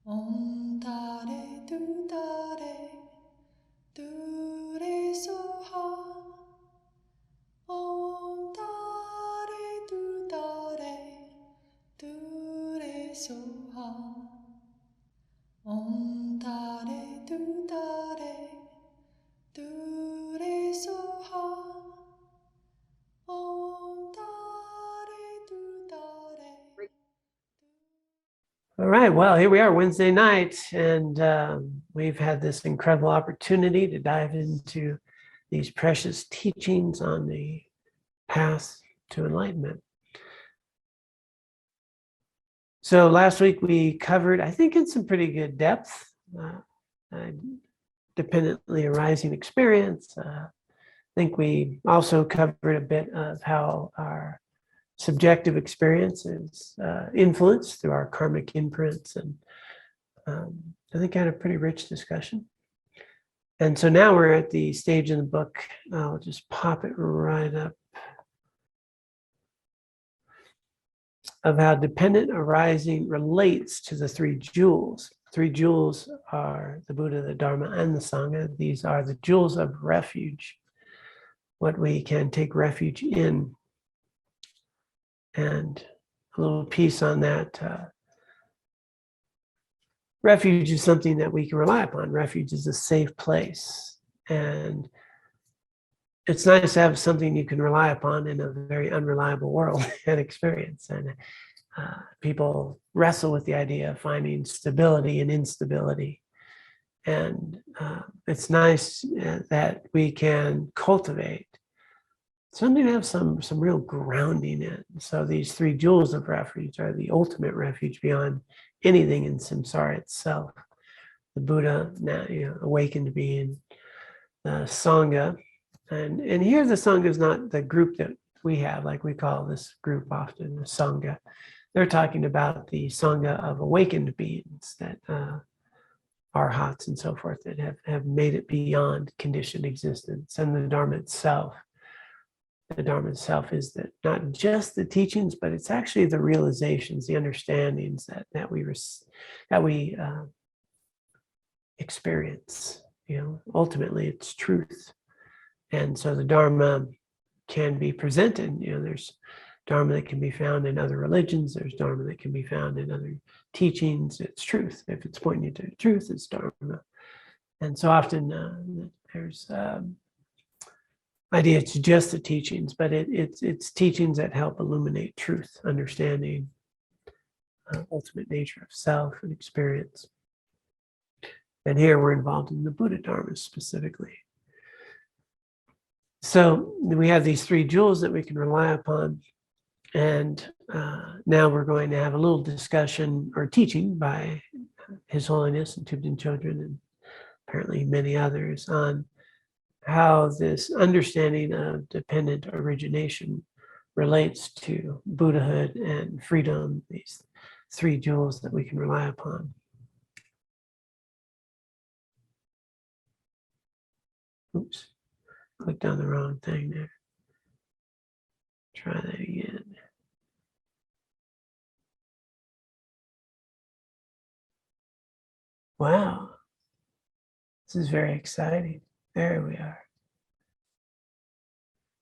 Om Tare Tu Tare Tu Re Soha. Om Tare Tu Tare Tu Re Soha. Om Tare Tu Tare Tu Re Soha. Om Tare Tu Tare. All right, well, here we are Wednesday night, and we've had this incredible opportunity to dive into these precious teachings on the path to enlightenment. So last week we covered, I think in some pretty good depth, dependently arising experience. I think we also covered a bit of how our subjective experience is influenced through our karmic imprints, and I think I had a pretty rich discussion. And so now we're at the stage in the book, I'll just pop it right up, of how dependent arising relates to the three jewels. Three jewels are the Buddha, the Dharma, and the Sangha. These are the jewels of refuge, what we can take refuge in. And a little piece on that. Refuge is something that we can rely upon. Refuge is a safe place. And it's nice to have something you can rely upon in a very unreliable world and experience. And people wrestle with the idea of finding stability and instability. And it's nice that we can cultivate something to have some real grounding in. So these three jewels of refuge are the ultimate refuge beyond anything in samsara itself. The Buddha, now awakened being, the Sangha, and here the Sangha is not the group that we have, like we call this group often the Sangha. They're talking about the Sangha of awakened beings, that arhats and so forth, that have made it beyond conditioned existence, and the Dharma itself. The Dharma itself is that not just the teachings, but it's actually the realizations, the understandings that we experience. Ultimately, it's truth. And so the Dharma can be presented. There's Dharma that can be found in other religions. There's Dharma that can be found in other teachings. It's truth. If it's pointing you to truth, it's Dharma. And so often there's idea it's just the teachings, but it's teachings that help illuminate truth, understanding, ultimate nature of self and experience. And here we're involved in the Buddha Dharma specifically. So we have these three jewels that we can rely upon. And now we're going to have a little discussion or teaching by His Holiness and Thubten Chödron, and apparently many others, on how this understanding of dependent origination relates to Buddhahood and freedom, these three jewels that we can rely upon. Oops, clicked on the wrong thing there. Try that again. Wow, this is very exciting. There we are.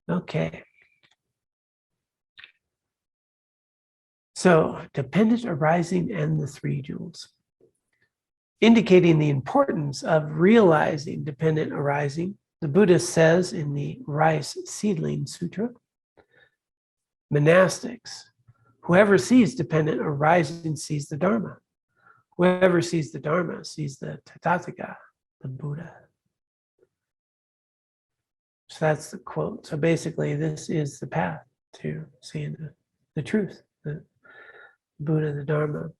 Okay. So, dependent arising and the three jewels. Indicating the importance of realizing dependent arising, the Buddha says in the Rice Seedling Sutra, monastics, whoever sees dependent arising sees the Dharma. Whoever sees the Dharma sees the Tathagata, the Buddha. So that's the quote. So basically, this is the path to seeing the truth, the Buddha, the Dharma.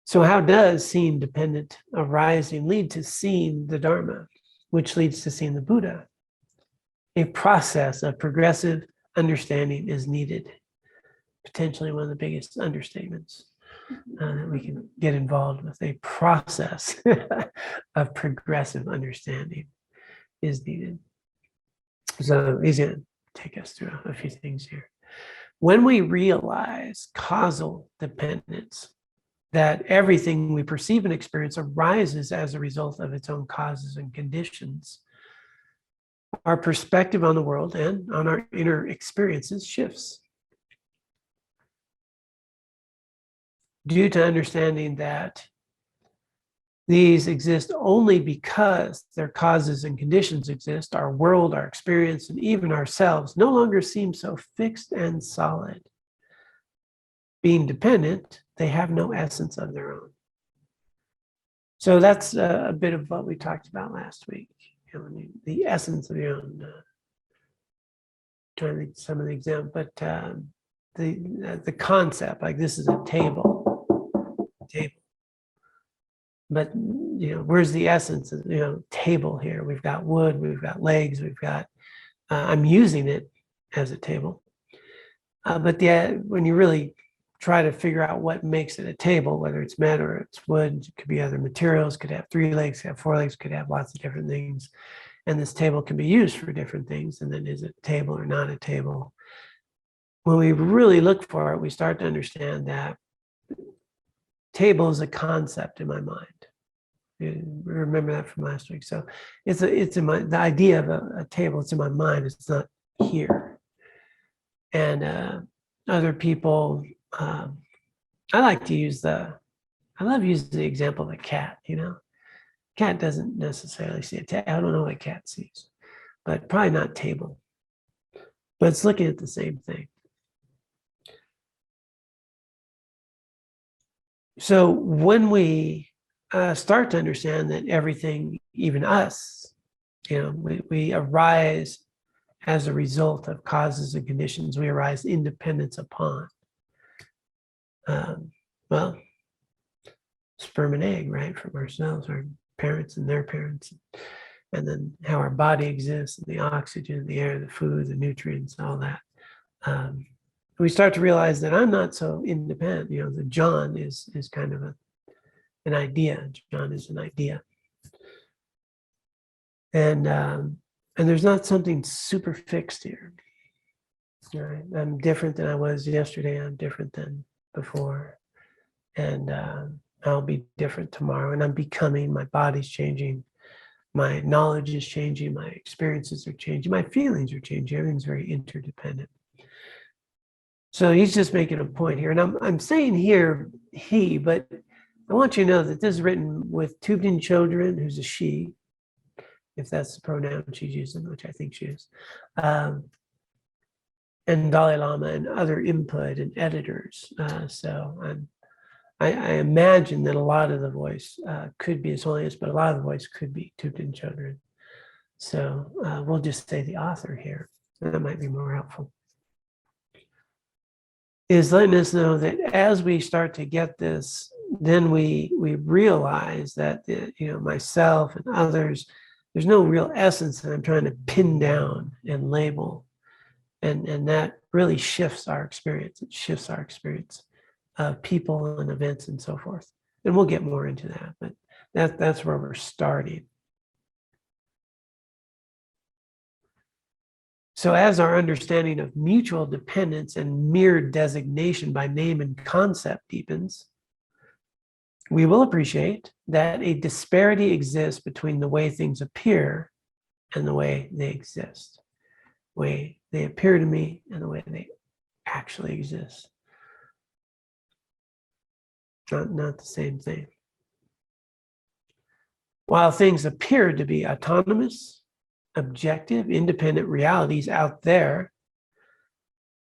So how does seeing dependent arising lead to seeing the Dharma, which leads to seeing the Buddha? A process of progressive understanding is needed. Potentially one of the biggest understatements that we can get involved with. A process of progressive understanding is needed. So he's going to take us through a few things here. When we realize causal dependence, that everything we perceive and experience arises as a result of its own causes and conditions. Our perspective on the world and on our inner experiences shifts due to understanding that these exist only because their causes and conditions exist. Our world, our experience, and even ourselves no longer seem so fixed and solid. Being dependent, they have no essence of their own. So that's a bit of what we talked about last week. You know, the essence of your own. Trying to think some of the examples, but the concept, like this is a table. But where's the essence of table here? We've got wood, we've got legs, we've got. I'm using it as a table, but when you really try to figure out what makes it a table, whether it's metal or it's wood, it could be other materials, could have 3 legs, could have 4 legs, could have lots of different things, and this table can be used for different things. And then is it a table or not a table? When we really look for it, we start to understand that table is a concept in my mind. You remember that from last week. So it's in the idea of a table. It's in my mind. It's not here. And other people, I love using the example of a cat. Cat doesn't necessarily see a table. I don't know what a cat sees, but probably not table. But it's looking at the same thing. So when we start to understand that everything, even us, we arise as a result of causes and conditions, we arise independence upon. Well, sperm and egg, right, from ourselves, our parents and their parents, and then how our body exists, and the oxygen, the air, the food, the nutrients, all that. We start to realize that I'm not so independent. The John is kind of an idea. John is an idea, and there's not something super fixed here. Right? I'm different than I was yesterday. I'm different than before, and I'll be different tomorrow. And I'm becoming. My body's changing. My knowledge is changing. My experiences are changing. My feelings are changing. Everything's very interdependent. So he's just making a point here. And I'm saying here he, but I want you to know that this is written with Thubten Chödron, who's a she, if that's the pronoun she's using, which I think she is, and Dalai Lama and other input and editors. So I imagine that a lot of the voice could be His Holiness, but a lot of the voice could be Thubten Chödron. So we'll just say the author here. That might be more helpful. Is letting us know that as we start to get this, then we realize that myself and others, there's no real essence that I'm trying to pin down and label, and that really shifts our experience. It shifts our experience of people and events and so forth. And we'll get more into that, but that's where we're starting. So as our understanding of mutual dependence and mere designation by name and concept deepens, we will appreciate that a disparity exists between the way things appear and the way they exist. The way they appear to me and the way they actually exist. Not the same thing. While things appear to be autonomous, objective, independent realities out there,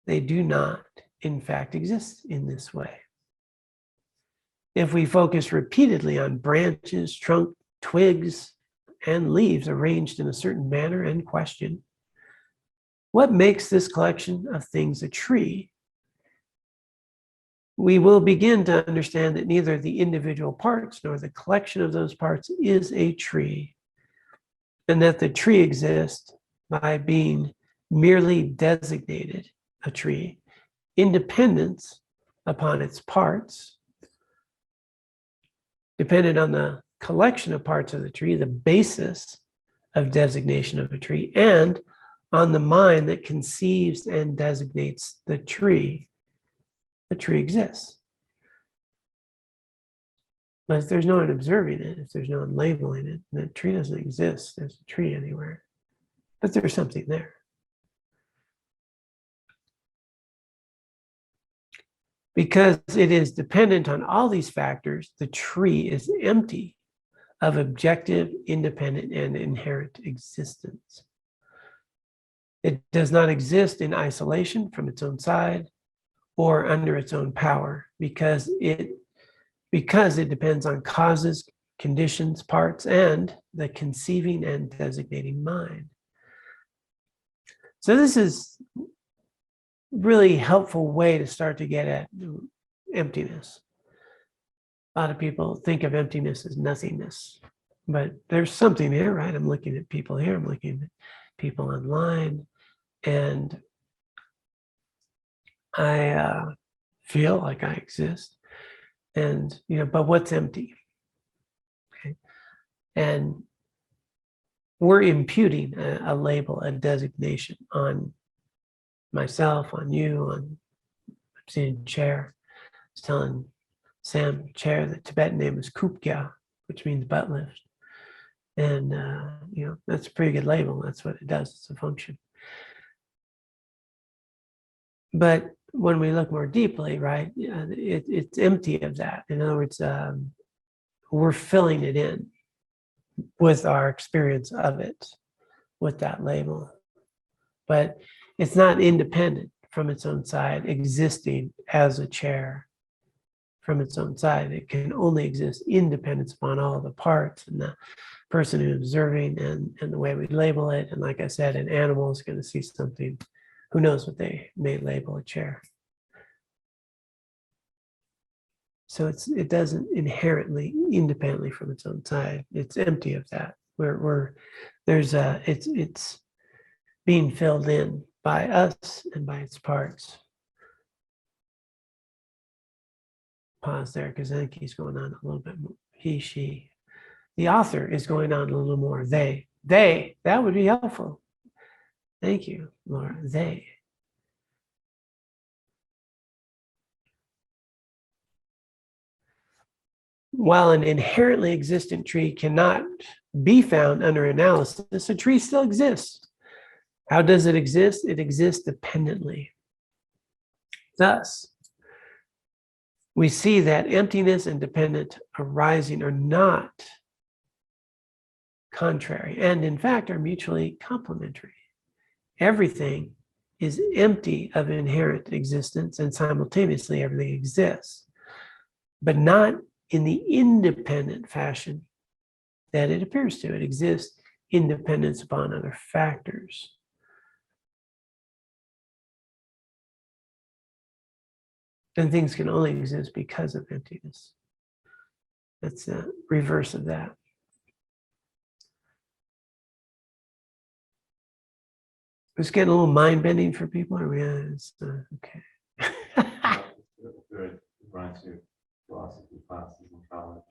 they do not, in fact, exist in this way. If we focus repeatedly on branches, trunk, twigs, and leaves arranged in a certain manner and question, what makes this collection of things a tree? We will begin to understand that neither the individual parts nor the collection of those parts is a tree, and that the tree exists by being merely designated a tree, independence upon its parts, dependent on the collection of parts of the tree, the basis of designation of a tree, and on the mind that conceives and designates the tree exists. But if there's no one observing it, if there's no one labeling it, then the tree doesn't exist. There's a tree anywhere. But there's something there. Because it is dependent on all these factors, the tree is empty of objective, independent, and inherent existence. It does not exist in isolation from its own side or under its own power because it depends on causes, conditions, parts, and the conceiving and designating mind. So this is really helpful way to start to get at emptiness. A lot of people think of emptiness as nothingness, but there's something there, right? I'm looking at people here, I'm looking at people online, and I feel like I exist. And, but what's empty? Okay. And we're imputing a label, a designation on myself, on you, on I'm seeing Chair. I was telling Sam Chair the Tibetan name is Kupkya, which means butt lift. And that's a pretty good label. That's what it does. It's a function. But when we look more deeply, right, it's empty of that. In other words, we're filling it in with our experience of it, with that label. But it's not independent from its own side, existing as a chair from its own side. It can only exist independent upon all the parts and the person who's observing and the way we label it. And like I said, an animal is going to see something. Who knows what they may label a chair. So it doesn't inherently, independently from its own side. It's empty of that. It's being filled in by us and by its parts. Pause there because I think he's going on a little bit more. He, she. The author is going on a little more. They, that would be helpful. Thank you, Laura. They. While an inherently existent tree cannot be found under analysis, a tree still exists. How does it exist? It exists dependently. Thus, we see that emptiness and dependent arising are not contrary, and in fact are mutually complementary. Everything is empty of inherent existence, and simultaneously everything exists, but not in the independent fashion that it appears to. It exists independent upon other factors. And things can only exist because of emptiness. That's the reverse of that. It's getting a little mind-bending for people. Are we okay? Philosophy classes in college.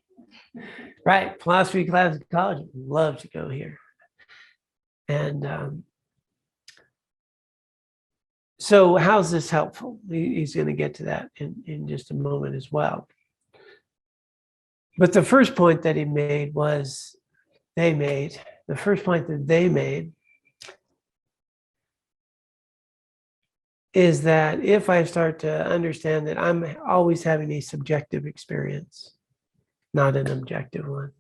Right, philosophy class in college. Love to go here. And so how's this helpful? He's going to get to that in just a moment as well. But the first point that he made was the first point that they made is that if I start to understand that I'm always having a subjective experience, not an objective one,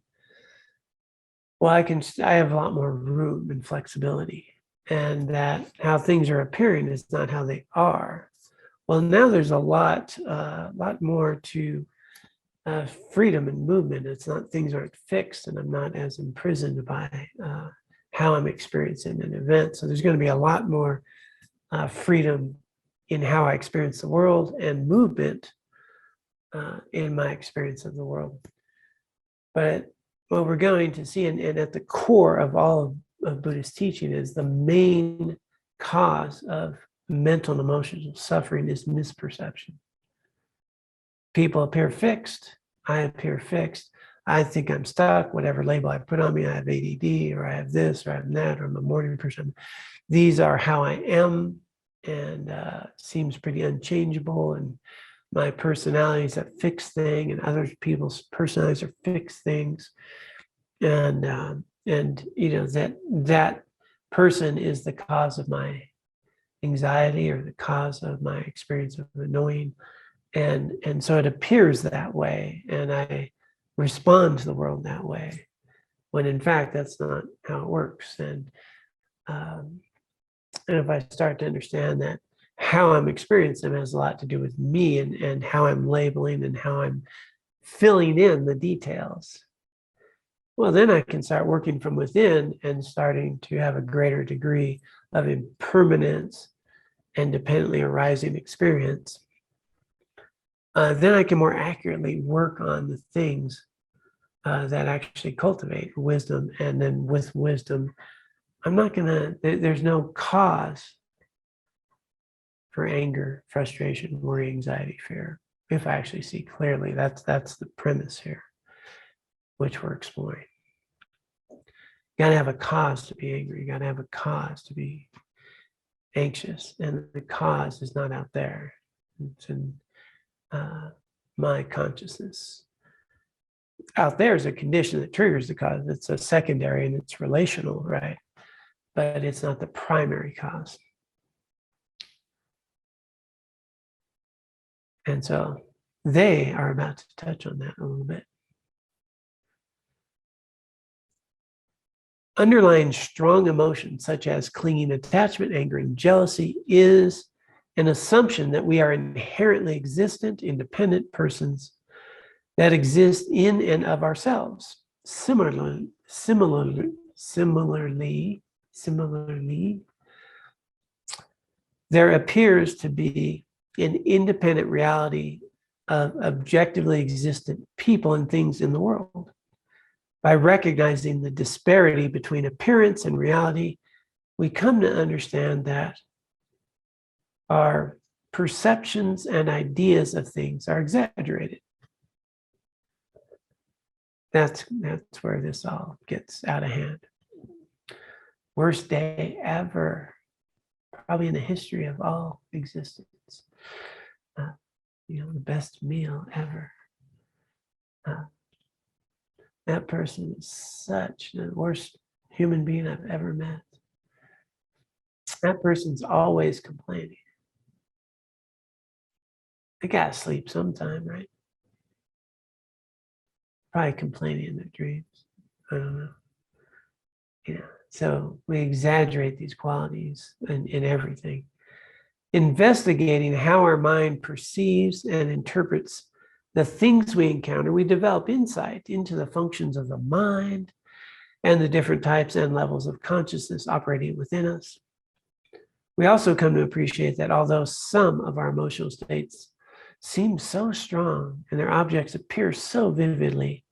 well, I have a lot more room and flexibility, and that how things are appearing is not how they are. Well, now there's a lot more to freedom and movement. It's not, things aren't fixed, and I'm not as imprisoned by how I'm experiencing an event. So there's going to be a lot more freedom in how I experience the world and movement in my experience of the world. But what we're going to see, and at the core of all of Buddhist teaching, is the main cause of mental and emotional suffering is misperception. People appear fixed. I appear fixed. I think I'm stuck, whatever label I put on me. I have ADD, or I have this, or I have that, or I'm a morning person. These are how I am, and seems pretty unchangeable. And my personality is a fixed thing, and other people's personalities are fixed things, and that person is the cause of my anxiety or the cause of my experience of annoying, and so it appears that way, and I respond to the world that way, when in fact that's not how it works. And if I start to understand that how I'm experiencing them has a lot to do with me, and how I'm labeling and how I'm filling in the details, well, then I can start working from within and starting to have a greater degree of impermanence and dependently arising experience. Then I can more accurately work on the things that actually cultivate wisdom. And then with wisdom, there's no cause for anger, frustration, worry, anxiety, fear. If I actually see clearly, that's the premise here, which we're exploring. You got to have a cause to be angry. You got to have a cause to be anxious, and the cause is not out there. It's in my consciousness. Out there is a condition that triggers the cause. It's a secondary and it's relational, right? But it's not the primary cause. And so they are about to touch on that a little bit. Underlying strong emotions such as clinging attachment, anger, and jealousy is an assumption that we are inherently existent, independent persons that exist in and of ourselves. Similarly, there appears to be an independent reality of objectively existent people and things in the world. By recognizing the disparity between appearance and reality, we come to understand that our perceptions and ideas of things are exaggerated. That's where this all gets out of hand. Worst day ever, probably in the history of all existence. The best meal ever. That person is such the worst human being I've ever met. That person's always complaining. They gotta sleep sometime, right? Probably complaining in their dreams. I don't know. So we exaggerate these qualities in everything. Investigating how our mind perceives and interprets the things we encounter, we develop insight into the functions of the mind and the different types and levels of consciousness operating within us. We also come to appreciate that although some of our emotional states seem so strong and their objects appear so vividly,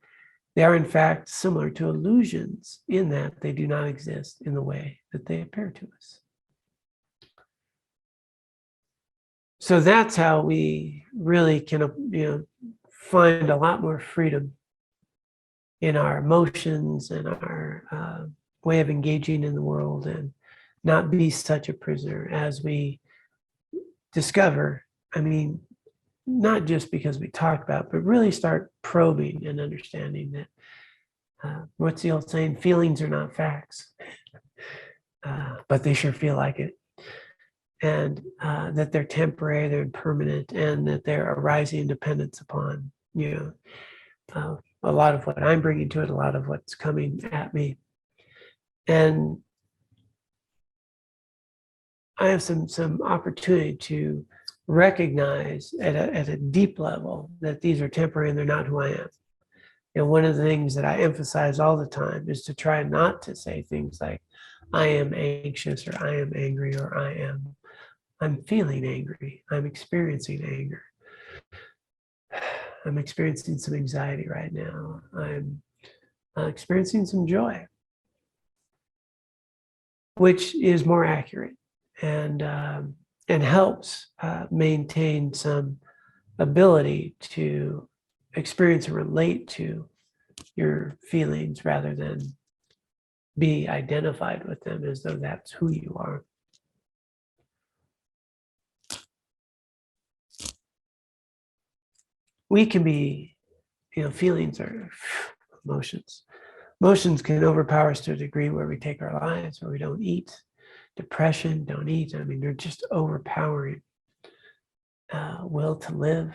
they are in fact similar to illusions in that they do not exist in the way that they appear to us. So that's how we really can, find a lot more freedom in our emotions and our way of engaging in the world, and not be such a prisoner as we discover. I mean, not just because we talk about, but really start probing and understanding that, what's the old saying? Feelings are not facts, but they sure feel like it. And that they're temporary, they're impermanent, and that they're arising in dependence upon, a lot of what I'm bringing to it, a lot of what's coming at me. And I have some opportunity to recognize at a deep level that these are temporary and they're not who I am. And one of the things that I emphasize all the time is to try not to say things like, I am anxious, or I am angry, or I'm feeling angry, I'm experiencing anger, I'm experiencing some anxiety right now, I'm experiencing some joy, which is more accurate and helps maintain some ability to experience and relate to your feelings rather than be identified with them as though that's who you are. we can be, feelings are emotions. Emotions can overpower us to a degree where we take our lives, where we don't eat. Depression, don't eat. I mean, they're just overpowering. Will to live.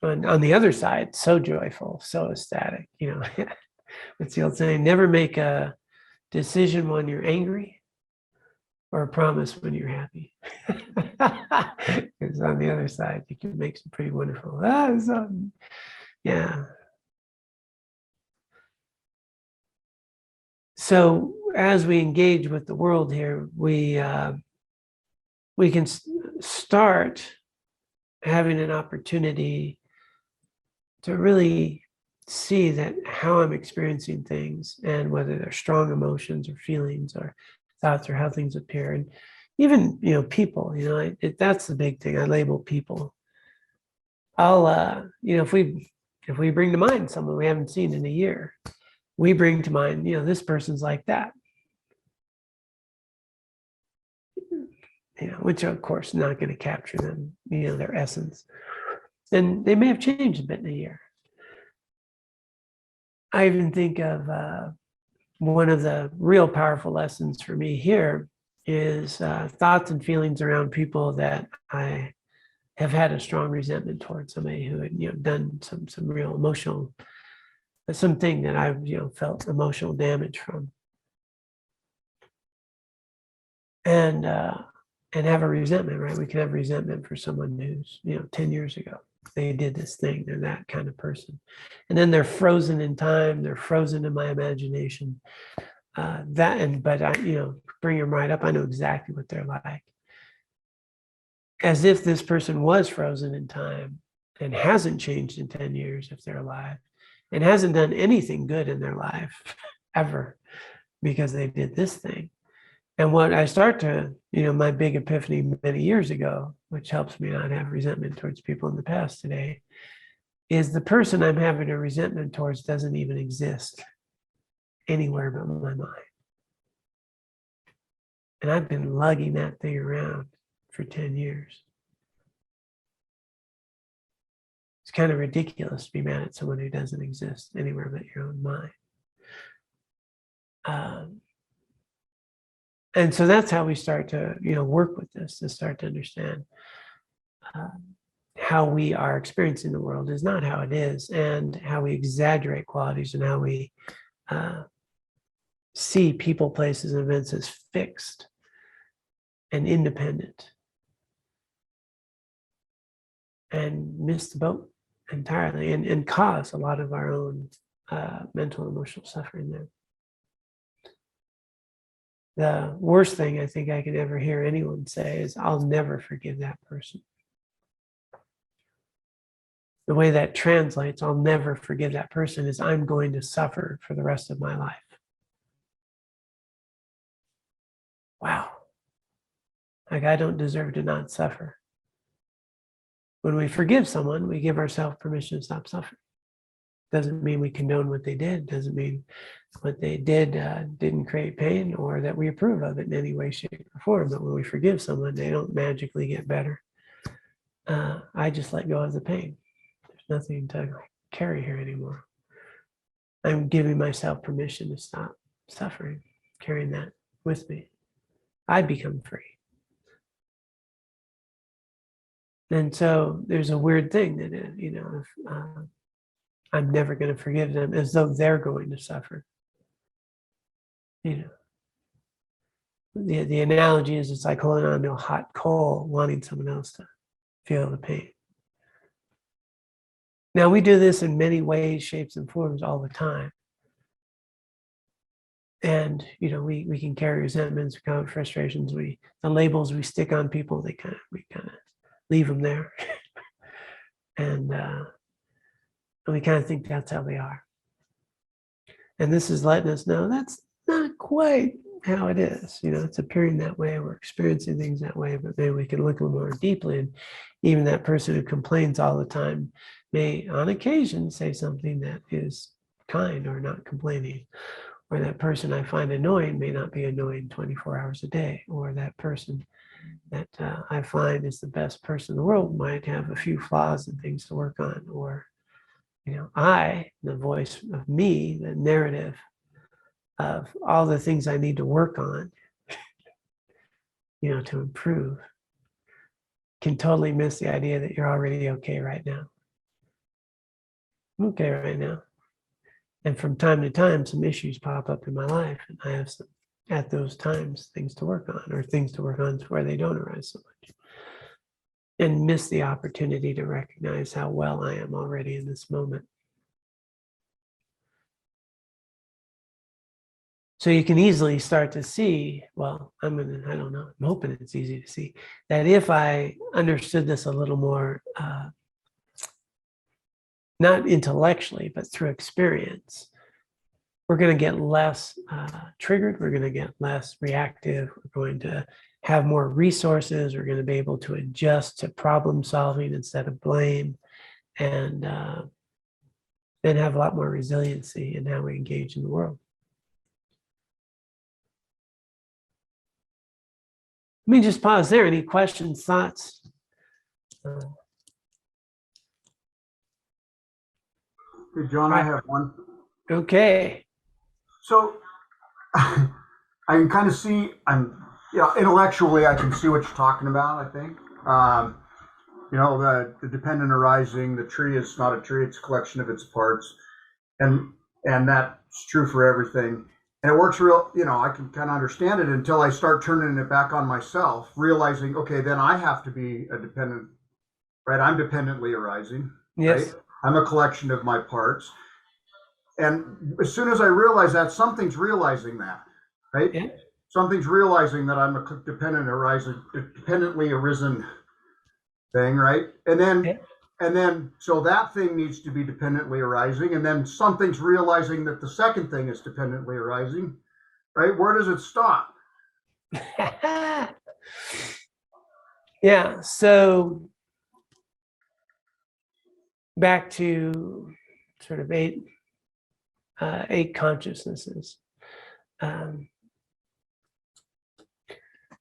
On the other side, so joyful, so ecstatic. What's the old saying? Never make a decision when you're angry or a promise when you're happy. Because on the other side, you can make some pretty wonderful, yeah. So as we engage with the world here, we can start having an opportunity to really see that how I'm experiencing things, and whether they're strong emotions or feelings or thoughts or how things appear. And even, people, that's the big thing. I label people. I'll, if we bring to mind someone we haven't seen in a year, we bring to mind, this person's like that. Which of course not going to capture them, their essence. And they may have changed a bit in a year. I even think of one of the real powerful lessons for me here is thoughts and feelings around people that I have had a strong resentment towards, somebody who had done some real emotional, something that I've felt emotional damage from, and have a resentment, right? We can have resentment for someone who's 10 years ago they did this thing. They're that kind of person, and then they're frozen in time. They're frozen in my imagination. But I, bring them right up. I know exactly what they're like. As if this person was frozen in time and hasn't changed in 10 years if they're alive, and hasn't done anything good in their life ever because they did this thing. And what I start to, my big epiphany many years ago, which helps me not have resentment towards people in the past today, is the person I'm having a resentment towards doesn't even exist anywhere but in my mind. And I've been lugging that thing around for 10 years. It's kind of ridiculous to be mad at someone who doesn't exist anywhere but your own mind. And so that's how we start to, work with this, to start to understand how we are experiencing the world is not how it is, and how we exaggerate qualities, and how we see people, places, and events as fixed and independent, and miss the boat entirely, and cause a lot of our own mental and emotional suffering there. The worst thing I think I could ever hear anyone say is, I'll never forgive that person. The way that translates, I'll never forgive that person, is I'm going to suffer for the rest of my life. Wow. Like, I don't deserve to not suffer. When we forgive someone, we give ourselves permission to stop suffering. Doesn't mean we condone what they did. Doesn't mean what they did didn't create pain, or that we approve of it in any way, shape, or form. But when we forgive someone, they don't magically get better. I just let go of the pain. There's nothing to carry here anymore. I'm giving myself permission to stop suffering, carrying that with me. I become free. And so there's a weird thing that, if I'm never going to forgive them, as though they're going to suffer. The analogy is, it's like holding on to a hot coal, wanting someone else to feel the pain. Now, we do this in many ways, shapes, and forms all the time. And, we can carry resentments, frustrations, the labels we stick on people, we kind of leave them there. And we kind of think that's how they are. And this is letting us know that's not quite how it is. It's appearing that way. We're experiencing things that way, but maybe we can look a little more deeply. And even that person who complains all the time may, on occasion, say something that is kind or not complaining. Or that person I find annoying may not be annoying 24 hours a day. Or that person that I find is the best person in the world might have a few flaws and things to work on. Or, I, the voice of me, the narrative of all the things I need to work on, to improve, can totally miss the idea that you're already okay right now. I'm okay right now. And from time to time, some issues pop up in my life, and I have some, at those times, things to work on, or things to work on to where they don't arise so much, and miss the opportunity to recognize how well I am already in this moment. So you can easily start to see, well, I don't know, I'm hoping it's easy to see, that if I understood this a little more, not intellectually, but through experience, we're going to get less triggered, we're going to get less reactive, we're going to have more resources, we're going to be able to adjust to problem solving instead of blame, and then have a lot more resiliency in how we engage in the world. Let me just pause there. Any questions, thoughts? Hey, John, I have one. Okay. So I can kind of see, intellectually, I can see what you're talking about, I think. The dependent arising, the tree is not a tree, it's a collection of its parts. And that's true for everything. And it works real, I can kind of understand it until I start turning it back on myself, realizing, okay, then I have to be a dependent, right? I'm dependently arising, Yes. right? I'm a collection of my parts. And as soon as I realize that, something's realizing that, right? Yeah. Something's realizing that I'm a dependently arisen thing, right? And then, so that thing needs to be dependently arising, and then something's realizing that the second thing is dependently arising, right? Where does it stop? Yeah, so back to sort of eight consciousnesses.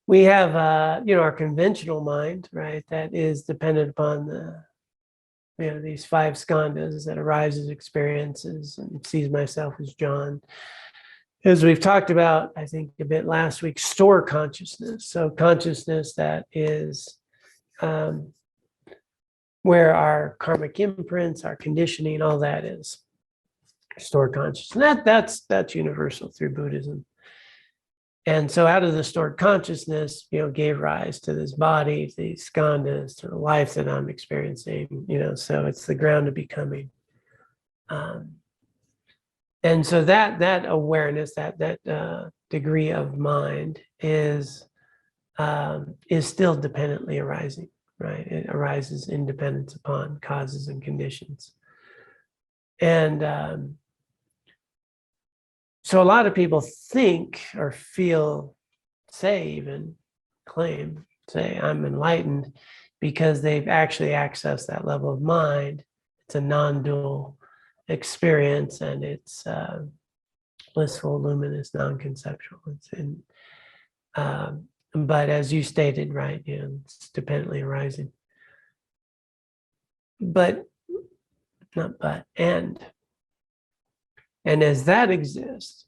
We have, our conventional mind, right? That is dependent upon these five skandhas that arises, experiences, and sees myself as John. As we've talked about, I think a bit last week, store consciousness. So consciousness that is where our karmic imprints, our conditioning, all that is stored consciousness. That's universal through Buddhism. And so out of the stored consciousness, gave rise to this body, these skandhas, to the life that I'm experiencing, so it's the ground of becoming. And so that awareness, that degree of mind is still dependently arising, right? It arises in dependence upon causes and conditions. And so a lot of people think or feel, say I'm enlightened because they've actually accessed that level of mind. It's a non-dual experience, and it's blissful, luminous, non-conceptual. But as you stated, right, it's dependently arising. And as that exists,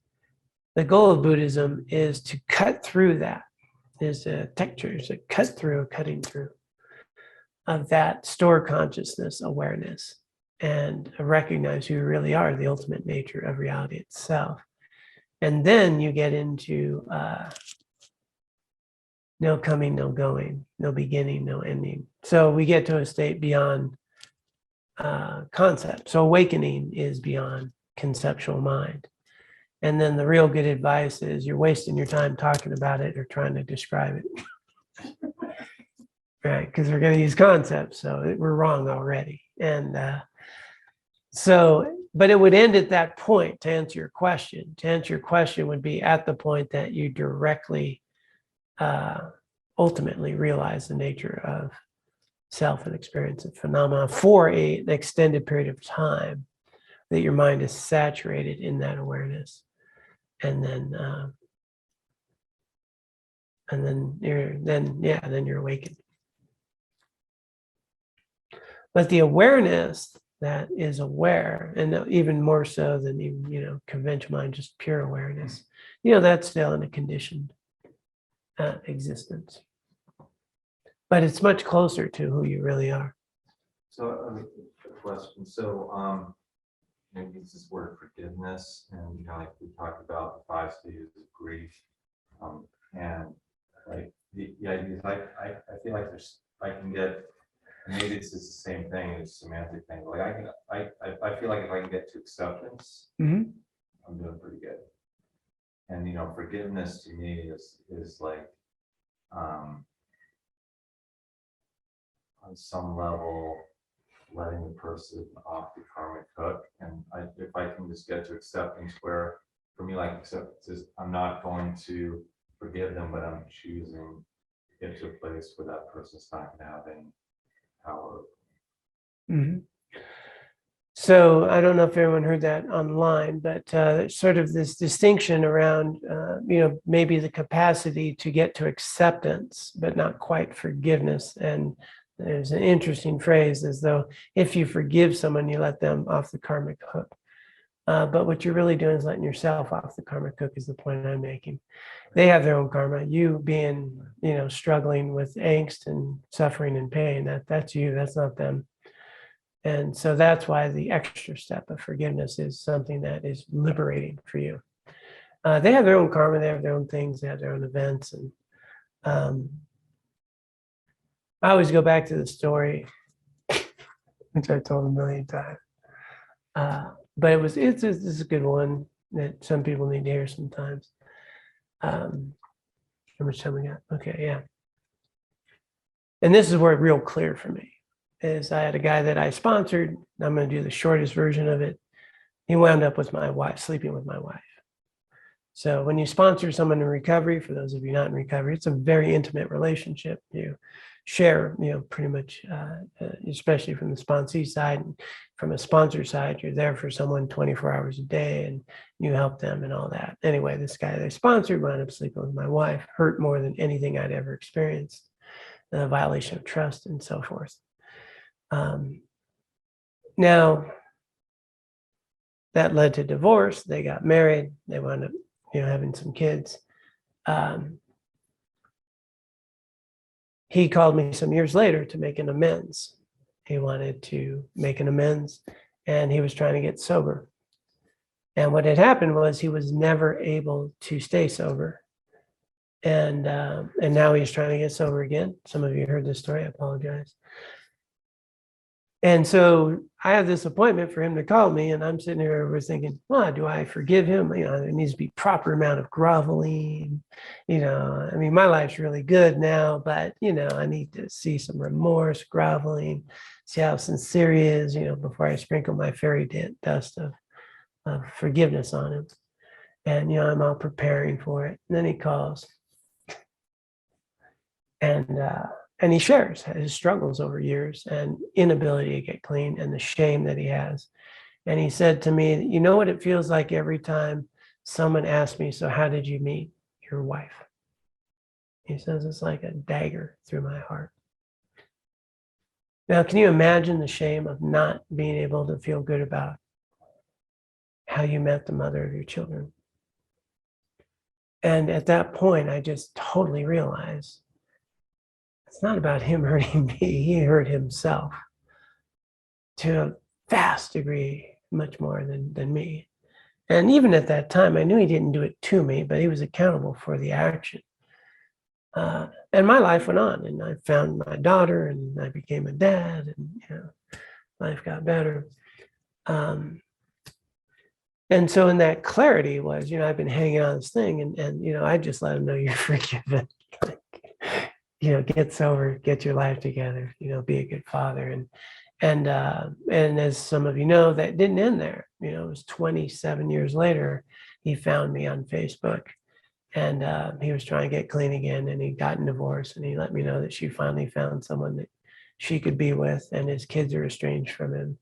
the goal of Buddhism is to cut through that. There's a cutting through of that stored consciousness awareness, and recognize who you really are, the ultimate nature of reality itself. And then you get into no coming, no going, no beginning, no ending. So we get to a state beyond concept. So awakening is beyond conceptual mind. And then the real good advice is you're wasting your time talking about it or trying to describe it. Right? Because we're going to use concepts, so we're wrong already. And but it would end at that point. To answer your question would be at the point that you directly ultimately realize the nature of self and experience of phenomena for an extended period of time, that your mind is saturated in that awareness. And then and then you're awakened. But the awareness that is aware, and even more so than even, conventional mind, just pure awareness, that's still in a conditioned existence. But it's much closer to who you really are. So a question. So maybe this is word forgiveness, and like we talked about the 5 stages of grief, and like the idea is I feel like I can get, maybe it's just the same thing, it's a semantic thing. Like I feel like if I can get to acceptance, Mm-hmm. I'm doing pretty good. And forgiveness to me is like on some level letting the person off the karmic hook. And if I can just get to acceptance, where for me, like acceptance is I'm not going to forgive them, but I'm choosing to get to a place where that person's not going to have any power. Mm-hmm. So I don't know if everyone heard that online, but sort of this distinction around, maybe the capacity to get to acceptance, but not quite forgiveness. And there's an interesting phrase, as though if you forgive someone, you let them off the karmic hook. But what you're really doing is letting yourself off the karmic hook, is the point I'm making. They have their own karma. You being, struggling with angst and suffering and pain, that's you, that's not them. And so that's why the extra step of forgiveness is something that is liberating for you. They have their own karma, they have their own things, they have their own events. And I always go back to the story, which I told a million times. But it's a good one that some people need to hear sometimes. How much time we got? Okay, yeah. And this is where it's real clear for me. Is I had a guy that I sponsored. I'm going to do the shortest version of it. He wound up with my wife, sleeping with my wife. So when you sponsor someone in recovery, for those of you not in recovery, it's a very intimate relationship. You share, pretty much, especially from the sponsee side. And from a sponsor side, you're there for someone 24 hours a day and you help them and all that. Anyway, this guy that I sponsored wound up sleeping with my wife, hurt more than anything I'd ever experienced, the violation of trust and so forth. Now, that led to divorce. They got married. They wound up, having some kids. He called me some years later to make an amends. He wanted to make an amends, and he was trying to get sober. And what had happened was he was never able to stay sober. And now he's trying to get sober again. Some of you heard this story. I apologize. And so I have this appointment for him to call me, and I'm sitting here, we're thinking, well, do I forgive him? There needs to be proper amount of groveling. My life's really good now, but, I need to see some remorse, groveling, see how sincere he is, before I sprinkle my fairy dust of forgiveness on him. And, I'm all preparing for it. And then he calls. And he shares his struggles over years and inability to get clean and the shame that he has. And he said to me, you know what it feels like every time someone asks me, so how did you meet your wife? He says, it's like a dagger through my heart. Now, can you imagine the shame of not being able to feel good about how you met the mother of your children? And at that point, I just totally realized it's not about him hurting me. He hurt himself to a vast degree, much more than me. And even at that time, I knew he didn't do it to me, but he was accountable for the action. And my life went on, and I found my daughter, and I became a dad, and life got better. And so in that clarity was, I've been hanging on this thing, and I just let him know you're forgiven. Get sober, get your life together, be a good father. And as some of you know, that didn't end there. It was 27 years later, he found me on Facebook, and he was trying to get clean again, and he'd gotten divorced, and he let me know that she finally found someone that she could be with, and his kids are estranged from him.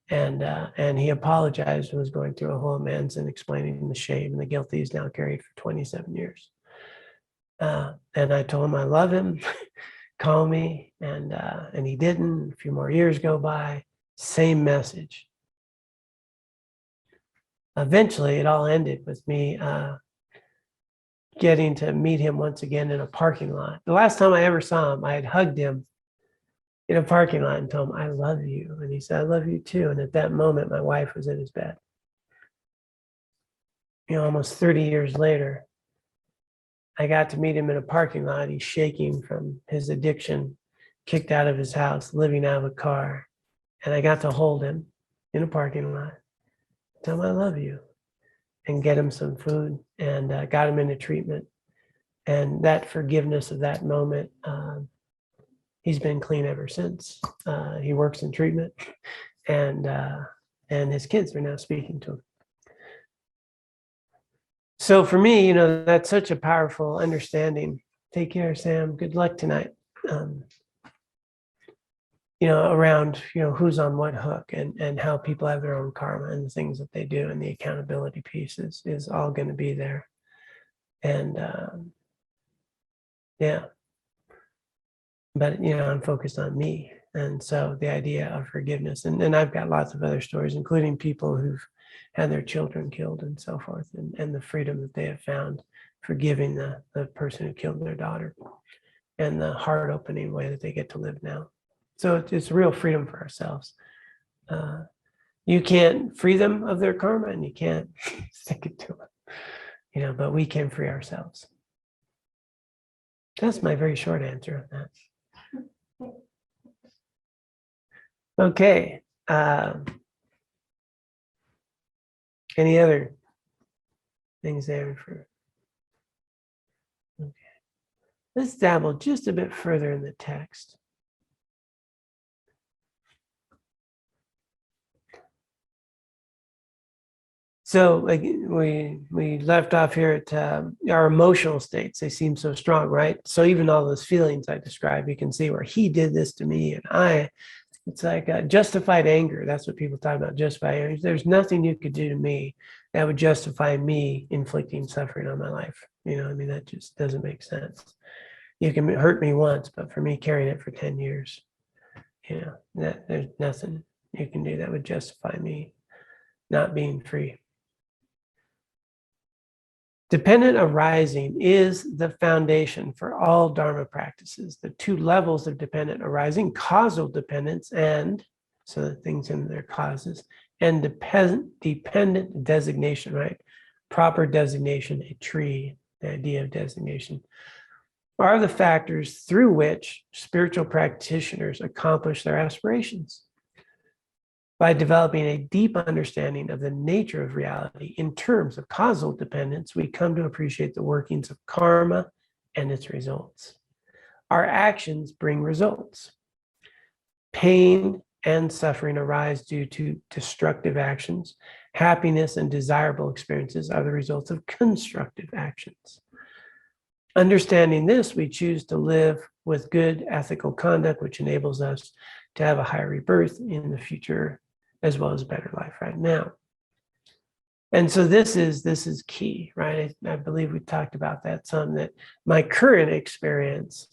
And he apologized and was going through a whole amends and explaining the shame and the guilt he's now carried for 27 years. And I told him I love him, call me, and he didn't. A few more years go by, same message. Eventually, it all ended with me getting to meet him once again in a parking lot. The last time I ever saw him, I had hugged him in a parking lot and told him, I love you. And he said, I love you too. And at that moment, my wife was in his bed. Almost 30 years later, I got to meet him in a parking lot. He's shaking from his addiction, kicked out of his house, living out of a car. And I got to hold him in a parking lot, tell him I love you, and get him some food, and got him into treatment. And that forgiveness of that moment, he's been clean ever since. He works in treatment, and his kids are now speaking to him. So for me, that's such a powerful understanding. Take care, Sam. Good luck tonight. Around, who's on what hook, and how people have their own karma and the things that they do, and the accountability piece is all going to be there. And yeah, but I'm focused on me. And so the idea of forgiveness, and I've got lots of other stories, including people who've had their children killed and so forth, and the freedom that they have found forgiving the person who killed their daughter, and the heart opening way that they get to live now. So it's real freedom for ourselves. You can't free them of their karma, and you can't stick it to them, but we can free ourselves. That's my very short answer on that. Okay. Any other things there for? Okay. Let's dabble just a bit further in the text. So like we left off here at our emotional states. They seem so strong, right? So even all those feelings I described, you can see where he did this to me, and it's like justified anger. That's what people talk about, justified anger. There's nothing you could do to me that would justify me inflicting suffering on my life. That just doesn't make sense. You can hurt me once, but for me carrying it for 10 years, there's nothing you can do that would justify me not being free. Dependent arising is the foundation for all Dharma practices. The two levels of dependent arising, causal dependence, and so the things in their causes, and dependent designation, right? Proper designation, a tree, the idea of designation, are the factors through which spiritual practitioners accomplish their aspirations. By developing a deep understanding of the nature of reality in terms of causal dependence, we come to appreciate the workings of karma and its results. Our actions bring results. Pain and suffering arise due to destructive actions. Happiness and desirable experiences are the results of constructive actions. Understanding this, we choose to live with good ethical conduct, which enables us to have a higher rebirth in the future, as well as a better life right now. And so this is key, right? I believe we talked about that some, that my current experience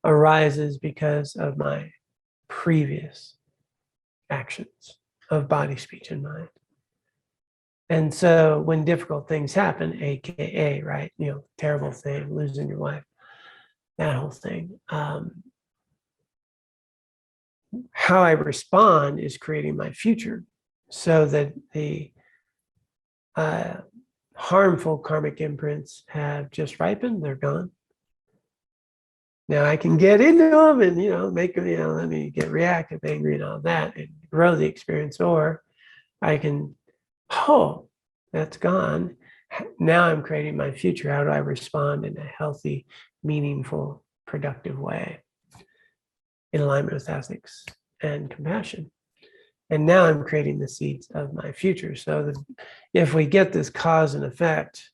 arises because of my previous actions of body, speech, and mind. And so when difficult things happen, AKA, right, terrible thing, losing your wife, that whole thing, how I respond is creating my future, so that the harmful karmic imprints have just ripened, they're gone. Now I can get into them and, make them, let me get reactive, angry, and all that, and grow the experience, or I can, that's gone. Now I'm creating my future. How do I respond in a healthy, meaningful, productive way in alignment with ethics and compassion? And now I'm creating the seeds of my future. So that if we get this cause and effect,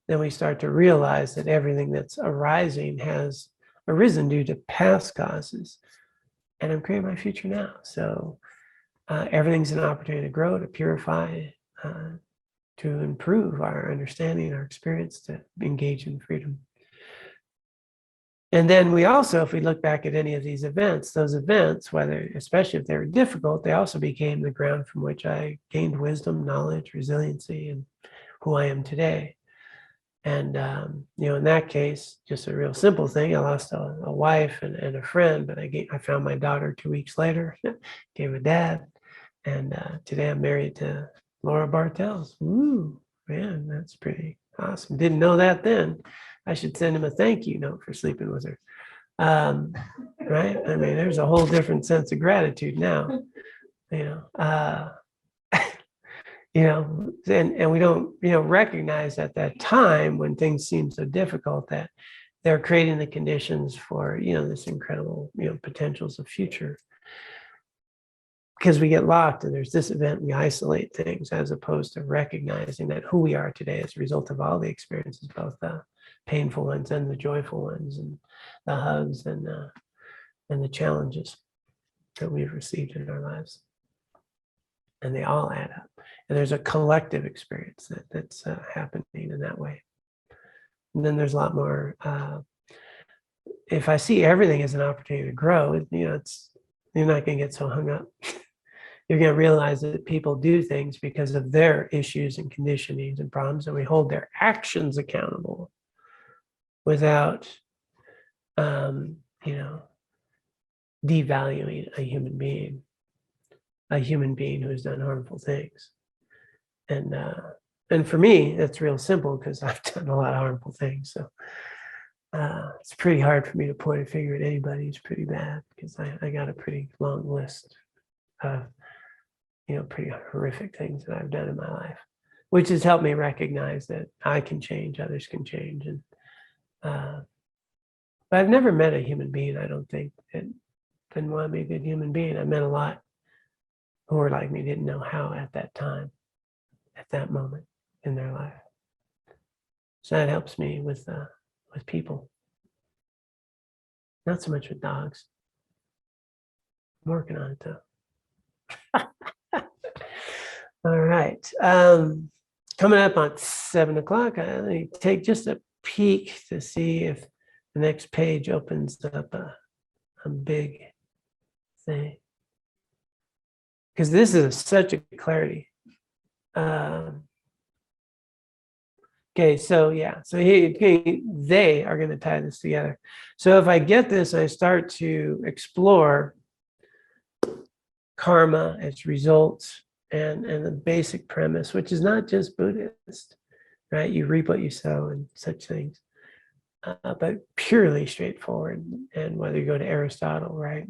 then we start to realize that everything that's arising has arisen due to past causes. And I'm creating my future now. So everything's an opportunity to grow, to purify, to improve our understanding, our experience, to engage in freedom. And then we also, if we look back at any of these events, those events, whether, especially if they were difficult, they also became the ground from which I gained wisdom, knowledge, resiliency, and who I am today. And, in that case, just a real simple thing. I lost a wife and a friend, but I found my daughter 2 weeks later, gave a dad. And today I'm married to Laura Bartels. Woo, man, that's pretty awesome. Didn't know that then. I should send him a thank you note for sleeping with her. Right? I mean, there's a whole different sense of gratitude now. And we don't, recognize at that time when things seem so difficult that they're creating the conditions for, this incredible, potentials of future. Because we get locked and there's this event, we isolate things as opposed to recognizing that who we are today as a result of all the experiences, both the painful ones and the joyful ones, and the hugs and the challenges that we've received in our lives. And they all add up. And there's a collective experience that's happening in that way. And then there's a lot more, if I see everything as an opportunity to grow, you're not going to get so hung up. You're going to realize that people do things because of their issues and conditionings and problems, and we hold their actions accountable without, devaluing a human being who has done harmful things. And for me, it's real simple because I've done a lot of harmful things. So it's pretty hard for me to point a finger at anybody who's pretty bad, because I got a pretty long list of, pretty horrific things that I've done in my life, which has helped me recognize that I can change, others can change. And but I've never met a human being, I don't think, that didn't want to be a good human being. I met a lot who were like me, didn't know how at that time, at that moment in their life. So that helps me with people. Not so much with dogs. I'm working on it though. All right. Coming up on 7 o'clock, I take just a peek to see if the next page opens up a big thing. Because this is such a clarity. Okay, so yeah, so they are going to tie this together. So if I get this, I start to explore karma, its results, and the basic premise, which is not just Buddhist, right? You reap what you sow and such things, but purely straightforward. And whether you go to Aristotle, right?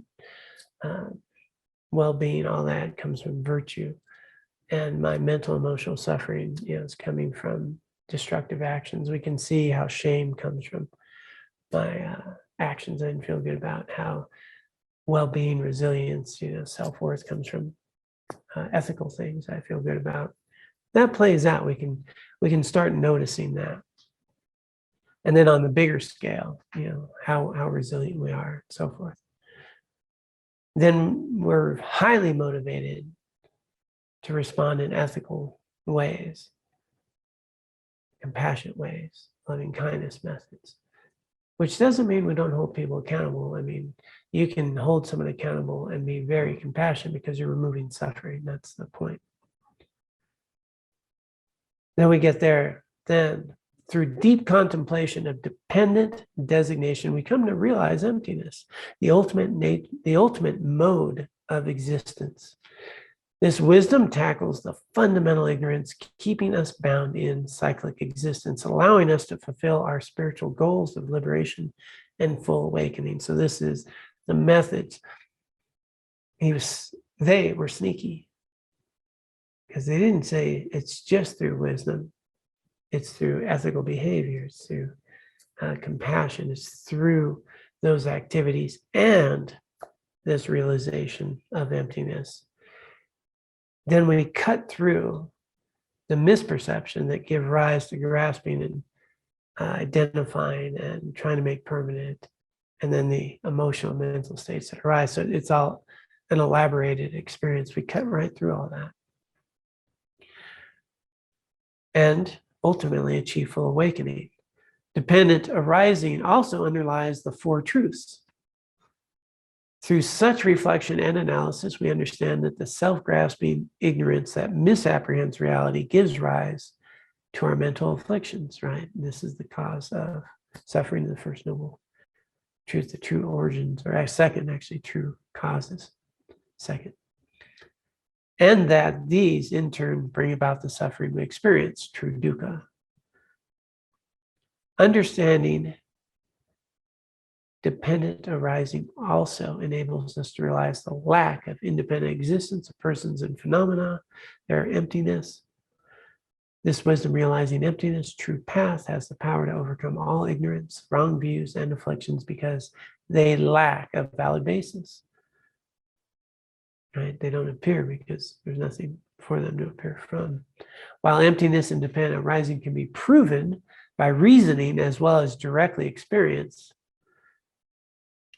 Well-being, all that comes from virtue. And my mental, emotional suffering, is coming from destructive actions. We can see how shame comes from my actions I didn't feel good about, how well-being, resilience, self-worth comes from ethical things I feel good about. That plays out. We can start noticing that. And then on the bigger scale, how resilient we are, and so forth. Then we're highly motivated to respond in ethical ways, compassionate ways, loving kindness methods, which doesn't mean we don't hold people accountable. I mean, you can hold someone accountable and be very compassionate because you're removing suffering. That's the point. Then we get there. Then through deep contemplation of dependent designation, we come to realize emptiness, the ultimate mode of existence. This wisdom tackles the fundamental ignorance, keeping us bound in cyclic existence, allowing us to fulfill our spiritual goals of liberation and full awakening. So this is the methods. They were sneaky because they didn't say it's just through wisdom. It's through ethical behavior, it's through compassion, it's through those activities and this realization of emptiness. Then we cut through the misperception that give rise to grasping and identifying and trying to make permanent, and then the emotional mental states that arise. So it's all an elaborated experience. We cut right through all that. And ultimately achieve full awakening. Dependent arising also underlies the four truths. Through such reflection and analysis, we understand that the self-grasping ignorance that misapprehends reality gives rise to our mental afflictions, right? This is the cause of suffering, the first noble truth, the true origins, or second, actually, true causes, second. And that these, in turn, bring about the suffering we experience, true dukkha. Understanding dependent arising also enables us to realize the lack of independent existence of persons and phenomena, their emptiness. This wisdom realizing emptiness, true path, has the power to overcome all ignorance, wrong views, and afflictions because they lack a valid basis. Right? They don't appear because there's nothing for them to appear from. While emptiness and dependent arising can be proven by reasoning as well as directly experienced,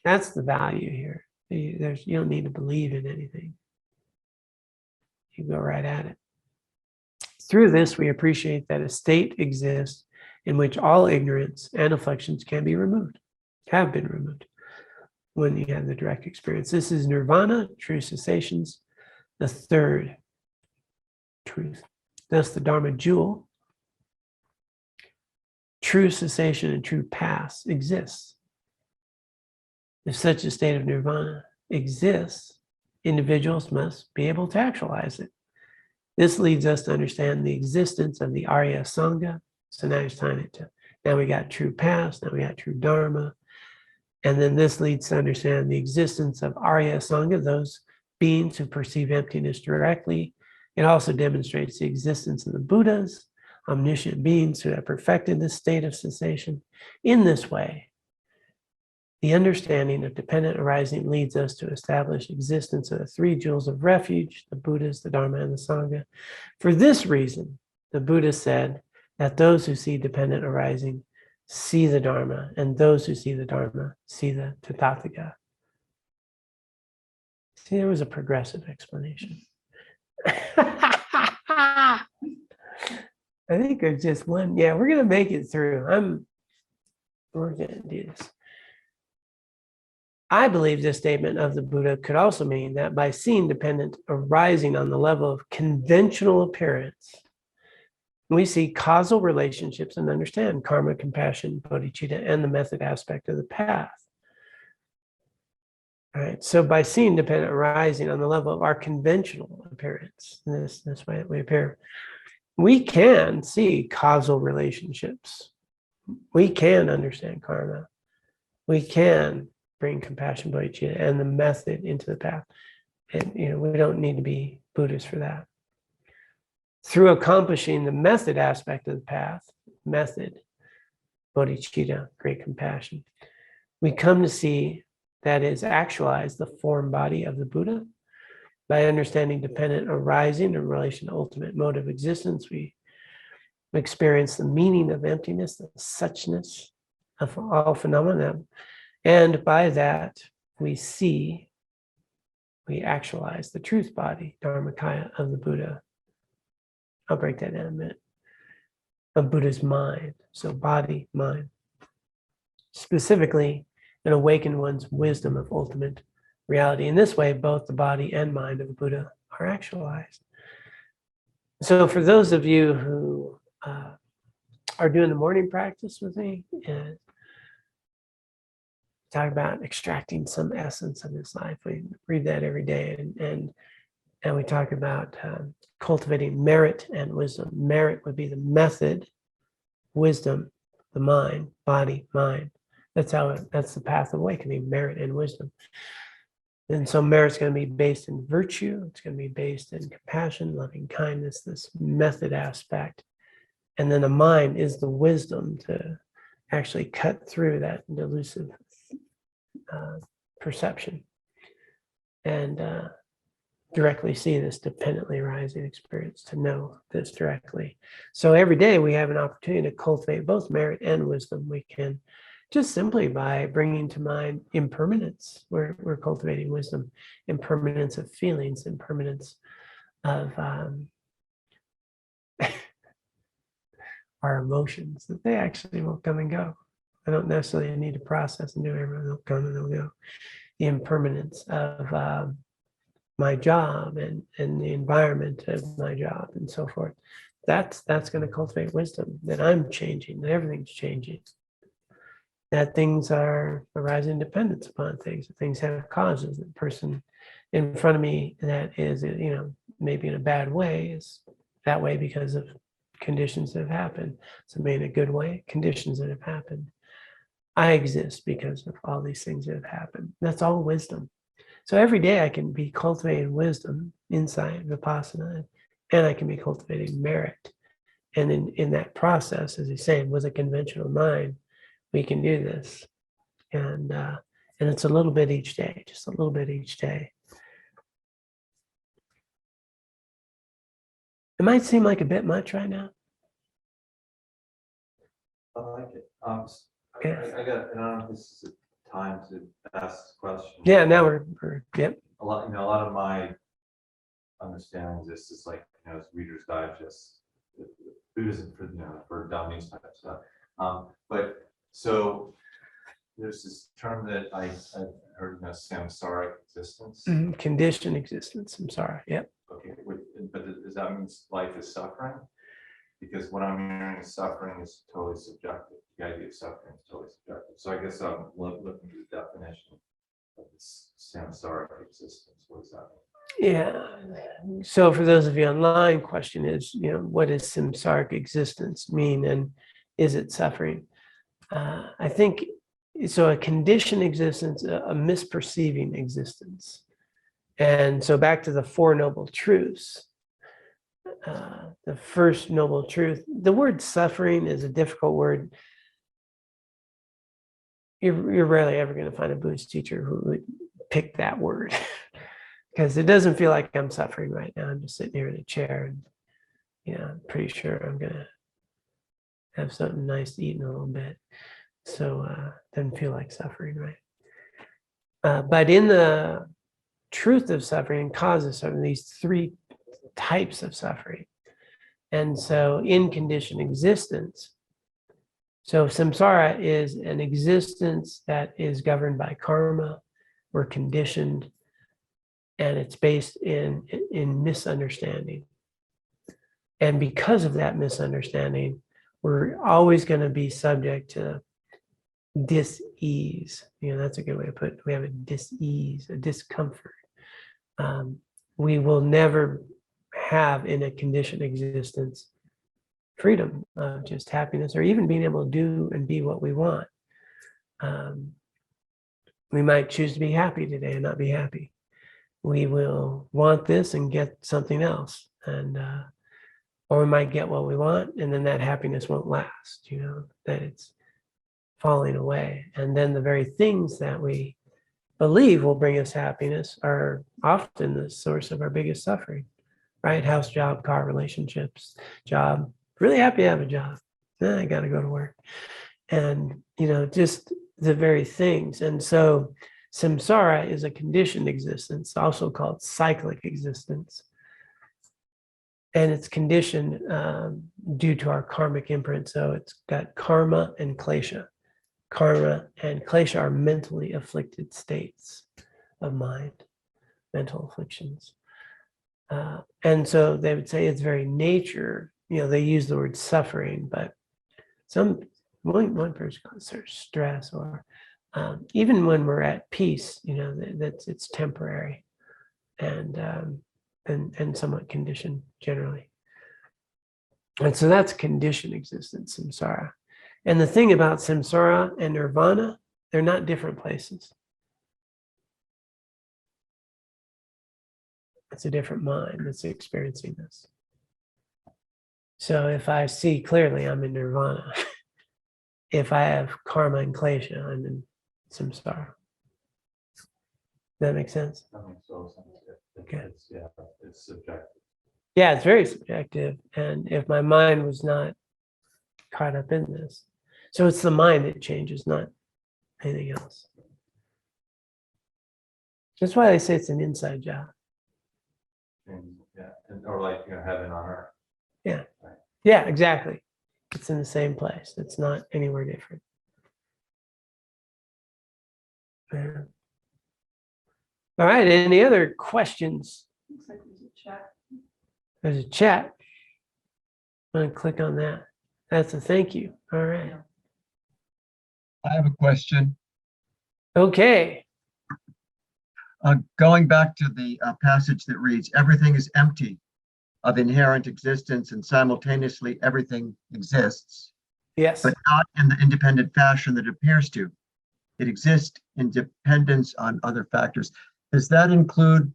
that's the value here. You don't need to believe in anything. You go right at it. Through this, we appreciate that a state exists in which all ignorance and afflictions can be removed, have been removed, when you have the direct experience. This is nirvana, true cessations, the third truth. Thus, the Dharma jewel, true cessation and true paths exists. If such a state of nirvana exists, individuals must be able to actualize it. This leads us to understand the existence of the Arya Sangha. So now it's time to, now we got true paths, now we got true Dharma. And then this leads to understand the existence of Arya Sangha, those beings who perceive emptiness directly. It also demonstrates the existence of the Buddhas, omniscient beings who have perfected this state of cessation. In this way, the understanding of dependent arising leads us to establish existence of the three jewels of refuge, the Buddhas, the Dharma, and the Sangha. For this reason, the Buddha said that those who see dependent arising see the Dharma, and those who see the Dharma see the Tathagata. See, there was a progressive explanation. I think there's just one. Yeah, we're going to make it through. We're going to do this. I believe this statement of the Buddha could also mean that by seeing dependent arising on the level of conventional appearance, we see causal relationships and understand karma, compassion, bodhicitta, and the method aspect of the path. All right. So by seeing dependent arising on the level of our conventional appearance, this way we appear, we can see causal relationships. We can understand karma. We can bring compassion, bodhicitta, and the method into the path. And we don't need to be Buddhists for that. Through accomplishing the method aspect of the path, method, bodhicitta, great compassion, we come to see that is actualized the form body of the Buddha. By understanding dependent arising in relation to ultimate mode of existence, we experience the meaning of emptiness, the suchness of all phenomena. And by that, we actualize the truth body, Dharmakaya, of the Buddha. I'll break that down in a minute. Of Buddha's mind. So body, mind. Specifically, an awakened one's wisdom of ultimate reality. In this way, both the body and mind of the Buddha are actualized. So for those of you who are doing the morning practice with me, and talk about extracting some essence of this life. We read that every day, and we talk about cultivating merit and wisdom. Merit would be the method, wisdom, the mind, body, mind. That's the path of awakening, merit and wisdom. And so merit's going to be based in virtue. It's going to be based in compassion, loving kindness, this method aspect. And then the mind is the wisdom to actually cut through that delusive perception and directly see this dependently arising experience, to know this directly. So every day we have an opportunity to cultivate both merit and wisdom. We can just simply by bringing to mind impermanence. We're cultivating wisdom, impermanence of feelings, impermanence of our emotions, that they actually will come and go. I don't necessarily need to process and do everything. They'll come and they'll go. The impermanence of my job and the environment of my job and so forth. That's going to cultivate wisdom, that I'm changing, that everything's changing, that things are arising dependence upon things, that things have causes. The person in front of me that is, maybe in a bad way is that way because of conditions that have happened. Somebody in a good way, conditions that have happened. I exist because of all these things that have happened. That's all wisdom. So every day I can be cultivating wisdom, insight, vipassana, and I can be cultivating merit. And in that process, as he's saying, with a conventional mind, we can do this. And it's a little bit each day, just a little bit each day. It might seem like a bit much right now. I like it. Yeah. I don't know if this is a time to ask this question. Yeah, now we're yep. A lot of my understanding is just like, it's Reader's Digest, Buddhism for dummies type stuff. But so there's this term that I've heard, samsaric existence. Conditioned existence. I'm sorry. Yep. Okay, but does that mean life is suffering? Because what I'm hearing is suffering is totally subjective. The idea of suffering is totally subjective. So I guess I'm looking at the definition of this samsaric existence. What does that mean? Yeah. So for those of you online, question is, what does samsaric existence mean, and is it suffering? I think so. A conditioned existence, a misperceiving existence, and so back to the Four Noble Truths. The first noble truth. The word suffering is a difficult word. You're rarely ever going to find a Buddhist teacher who would pick that word because it doesn't feel like I'm suffering right now. I'm just sitting here in a chair and, I'm pretty sure I'm going to have something nice to eat in a little bit. So it doesn't feel like suffering, right? But in the truth of suffering and causes suffering, these three types of suffering. And so in conditioned existence, so samsara is an existence that is governed by karma. We're conditioned, and it's based in misunderstanding. And because of that misunderstanding, we're always going to be subject to dis-ease. That's a good way to put it. We have a dis-ease, a discomfort. We will never have in a conditioned existence freedom of just happiness, or even being able to do and be what we want. We might choose to be happy today and not be happy. We will want this and get something else, and or we might get what we want, and then that happiness won't last. That it's falling away, and then the very things that we believe will bring us happiness are often the source of our biggest suffering. Right? House, job, car, relationships, job. Really happy to have a job. I got to go to work. And, just the very things. And so samsara is a conditioned existence, also called cyclic existence. And it's conditioned due to our karmic imprint. So it's got karma and klesha. Karma and klesha are mentally afflicted states of mind, mental afflictions. And so they would say its very nature, they use the word suffering, but one person calls it stress, or even when we're at peace, it's temporary and somewhat conditioned generally. And so that's conditioned existence, samsara. And the thing about samsara and nirvana, they're not different places. It's a different mind that's experiencing this. So if I see clearly, I'm in nirvana. If I have karma and klesha, I'm in samsara. Does that make sense? That makes total sense. Okay. It's subjective. Yeah, it's very subjective. And if my mind was not caught up in this, so it's the mind that changes, not anything else. That's why they say it's an inside job. And, or like heaven on earth. Yeah. Yeah, exactly. It's in the same place. It's not anywhere different. Yeah. All right. Any other questions? Looks like there's a chat. There's a chat. I'm going to click on that. That's a thank you. All right. I have a question. Okay. Going back to the passage that reads, everything is empty of inherent existence and simultaneously everything exists, Yes. but not in the independent fashion that it appears to. It exists in dependence on other factors. Does that include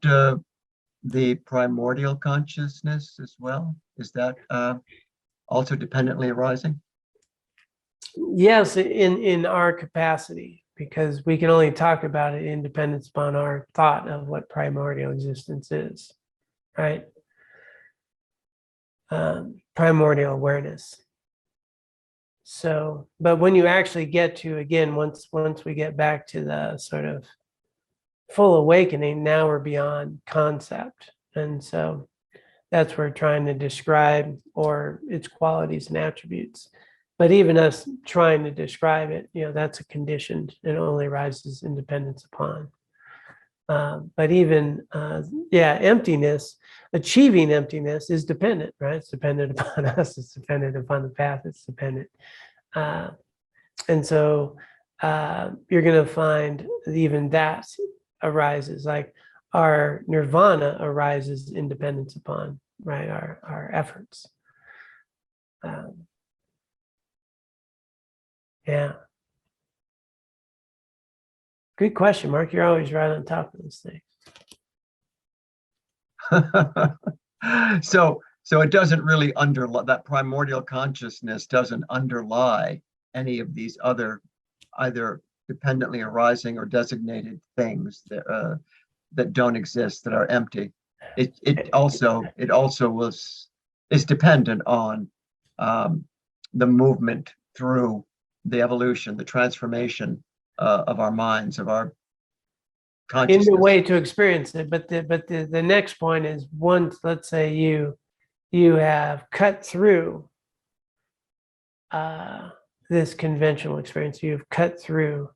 the primordial consciousness as well? Is that also dependently arising? Yes, in our capacity, because we can only talk about it in dependence upon our thought of what primordial existence is, right? Primordial awareness. So, but when you actually get to, again, once we get back to the sort of full awakening, now we're beyond concept. And so that's where we're trying to describe or its qualities and attributes. But even us trying to describe it, that's a condition. It only arises in dependence upon. But even, emptiness, achieving emptiness is dependent, right? It's dependent upon us. It's dependent upon the path. It's dependent. And so you're going to find even that arises, like our nirvana arises in dependence upon, right, our efforts. Yeah. Good question, Mark. You're always right on top of this thing. So it doesn't really underlie, that primordial consciousness doesn't underlie any of these other either dependently arising or designated things that don't exist, that are empty. It also is dependent on the movement through the evolution, the transformation of our minds, of our consciousness. In the way to experience it, but the next point is, once, let's say you have cut through this conventional experience, you've cut through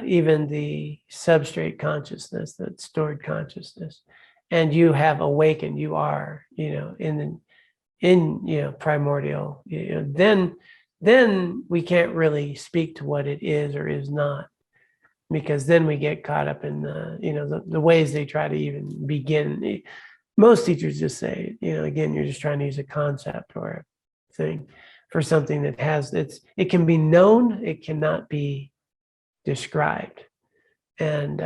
even the substrate consciousness, that stored consciousness, and you have awakened. You are, in primordial. Then we can't really speak to what it is or is not, because then we get caught up in the ways they try to even begin. Most teachers just say, again, you're just trying to use a concept or a thing for something that it can be known, it cannot be described. And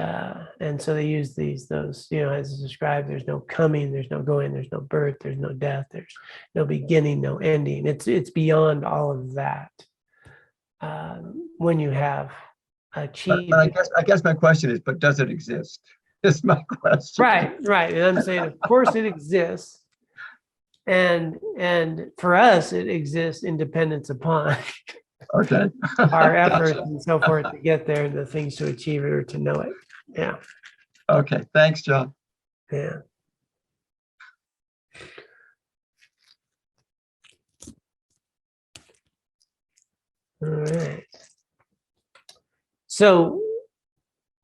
so they use those, as it's described, there's no coming, there's no going, there's no birth, there's no death, there's no beginning, no ending. It's beyond all of that. When you have achieved. But I guess my question is, but does it exist? Is my question. Right. And I'm saying, of course it exists. And for us, it exists in dependence upon Okay. our efforts and so forth to get there, the things to achieve it or to know it. Yeah. Okay. Thanks, John. Yeah. All right. So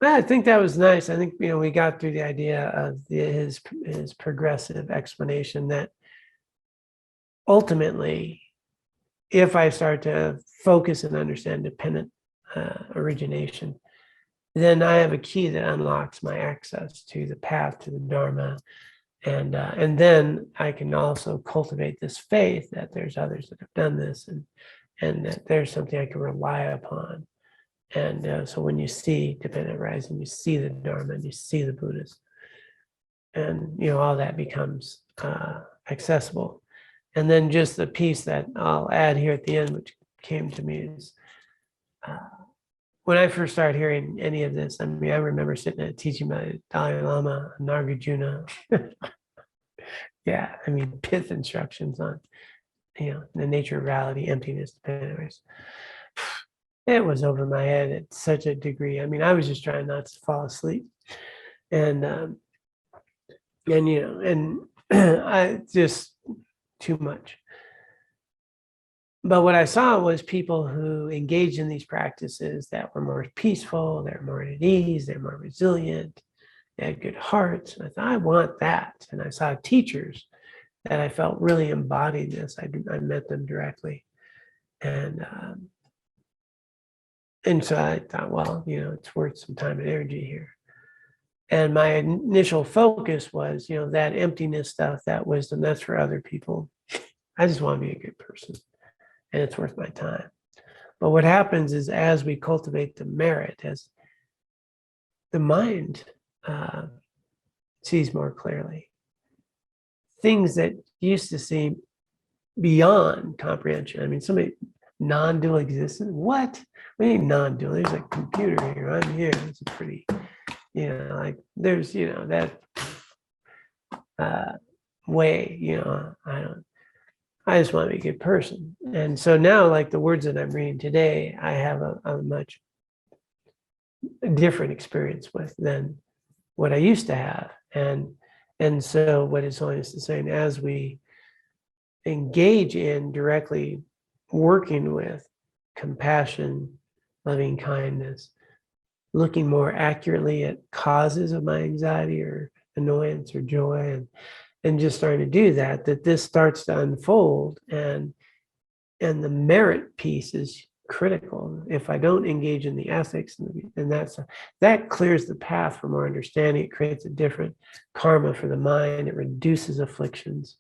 I think that was nice. I think, we got through the idea of his progressive explanation that ultimately, if I start to focus and understand dependent origination, then I have a key that unlocks my access to the path, to the Dharma. And then I can also cultivate this faith that there's others that have done this, and that there's something I can rely upon. And so when you see dependent arising, you see the Dharma, and you see the Buddhas, and all that becomes accessible. And then just the piece that I'll add here at the end, which came to me, is when I first started hearing any of this, I remember sitting at teaching by Dalai Lama, Nagarjuna. Yeah, pith instructions on, the nature of reality, emptiness, dependence. It was over my head at such a degree. I was just trying not to fall asleep, and I just too much. But what I saw was people who engaged in these practices that were more peaceful, they're more at ease, they're more resilient, they had good hearts. And I thought, I want that. And I saw teachers that I felt really embodied this. I met them directly. And so I thought, well, it's worth some time and energy here. And my initial focus was, that emptiness stuff, that wisdom, that's for other people. I just want to be a good person, and it's worth my time. But what happens is, as we cultivate the merit, as the mind sees more clearly, things that used to seem beyond comprehension. I mean, somebody, non-dual existence. What? We need non-dual. There's a computer here. I'm here. It's a pretty, like there's, that way, I just want to be a good person. And so now, like the words that I'm reading today, I have a much different experience with than what I used to have. And so what His Holiness is saying, as we engage in directly working with compassion, loving kindness, looking more accurately at causes of my anxiety or annoyance or joy, and just starting to do that this starts to unfold, and the merit piece is critical. If I don't engage in the ethics and that clears the path for more understanding. It creates a different karma for the mind. It reduces afflictions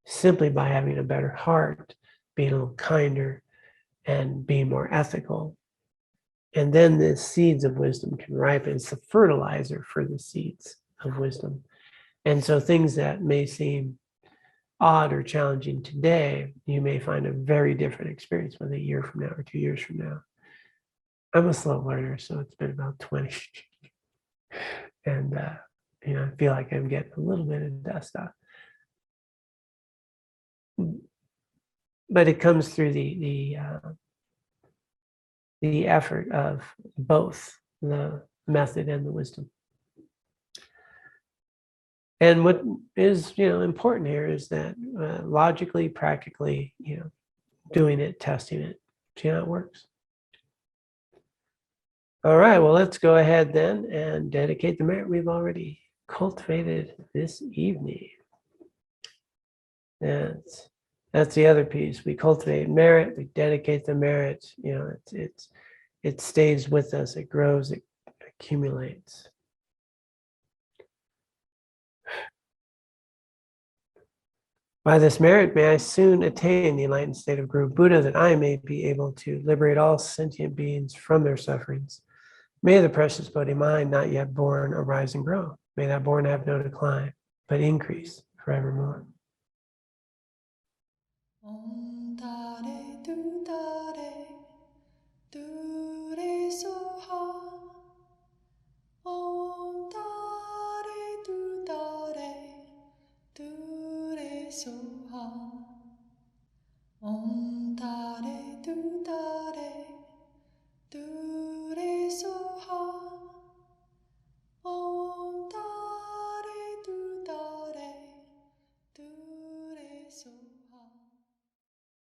simply by having a better heart, being a little kinder, and being more ethical. And then the seeds of wisdom can ripen. It's the fertilizer for the seeds of wisdom. And so things that may seem odd or challenging today, you may find a very different experience with a year from now or 2 years from now. I'm a slow learner, so it's been about 20. And, I feel like I'm getting a little bit of dust off. But it comes through the effort of both the method and the wisdom. And what is, important here is that logically, practically, doing it, testing it, see how it works. All right, well, let's go ahead then and dedicate the merit we've already cultivated this evening. That's the other piece. We cultivate merit, we dedicate the merit, it stays with us, it grows, it accumulates. By this merit, may I soon attain the enlightened state of Guru Buddha, that I may be able to liberate all sentient beings from their sufferings. May the precious Bodhi mind not yet born arise and grow. May that born have no decline, but increase forevermore. Om Tare Tu Tare Tu Re Soha. Om Tare Tu Tare Tu Re Soha. Om